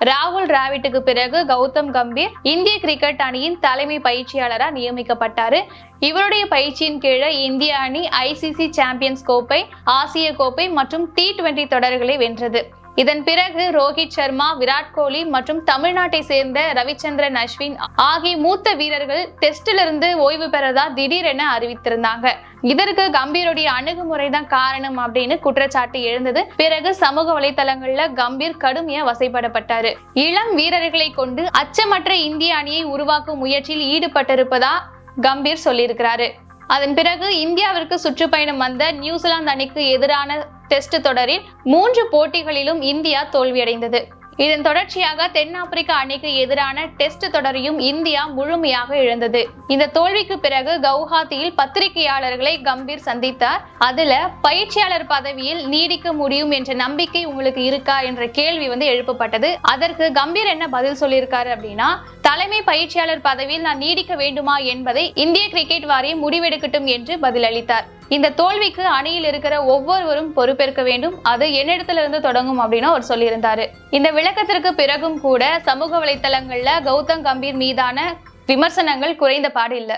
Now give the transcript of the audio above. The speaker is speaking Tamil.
ராகுல் டிராவிட்டுக்கு பிறகு கௌதம் கம்பீர் இந்திய கிரிக்கெட் அணியின் தலைமை பயிற்சியாளரா நியமிக்கப்பட்டாரு. இவருடைய பயிற்சியின் கீழே இந்திய அணி ஐசிசி சாம்பியன்ஸ் கோப்பை, ஆசிய கோப்பை மற்றும் T20 தொடர்களை வென்றது. இதன் பிறகு ரோஹித் சர்மா, விராட் கோலி மற்றும் தமிழ்நாட்டை சேர்ந்த ரவிச்சந்திரன் அஸ்வின் ஆகிய மூத்த வீரர்கள் டெஸ்டிலிருந்து ஓய்வு பெறதா திடீரென அறிவித்திருந்தாங்க. இதற்கு கம்பீருடைய அணுகுமுறை தான் காரணம் அப்படின்னு குற்றச்சாட்டு எழுந்தது. பிறகு சமூக வலைதளங்கள்ல கம்பீர் கடுமையா வசைப்படப்பட்டாரு. இளம் வீரர்களை கொண்டு அச்சமற்ற இந்திய அணியை உருவாக்கும் முயற்சியில் ஈடுபட்டிருப்பதா கம்பீர் சொல்லியிருக்கிறாரு. அதன் பிறகு இந்தியாவிற்கு சுற்றுப்பயணம் வந்த நியூசிலாந்து அணிக்கு எதிரான டெஸ்ட் தொடரில் 3 போட்டிகளிலும் இந்தியா தோல்வியடைந்தது. இதன் தொடர்ச்சியாக தென்னாப்பிரிக்க அணிக்கு எதிரான டெஸ்ட் தொடரையும் இந்தியா முழுமையாக இழந்தது. இந்த தோல்விக்கு பிறகு கவுஹாத்தியில் பத்திரிகையாளர்களை கம்பீர் சந்தித்தார். அதுல பயிற்சியாளர் பதவியில் நீடிக்க முடியும் என்ற நம்பிக்கை உங்களுக்கு இருக்கா என்ற கேள்வி எழுப்பப்பட்டது. அதற்கு கம்பீர் என்ன பதில் சொல்லியிருக்காரு அப்படின்னா, தலைமை பயிற்சியாளர் பதவியில் நான் நீடிக்க வேண்டுமா என்பதை இந்திய கிரிக்கெட் வாரியம் முடிவெடுக்கட்டும் என்று பதிலளித்தார். இந்த தோல்விக்கு அணியில் இருக்கிற ஒவ்வொருவரும் பொறுப்பேற்க வேண்டும், அது என்னிடத்திலிருந்து தொடங்கும் அப்படின்னு அவர் சொல்லியிருந்தாரு. இந்த விளக்கத்திற்கு பிறகும் கூட சமூக வலைத்தளங்கள்ல கௌதம் கம்பீர் மீதான விமர்சனங்கள் குறைந்த பாடு இல்ல.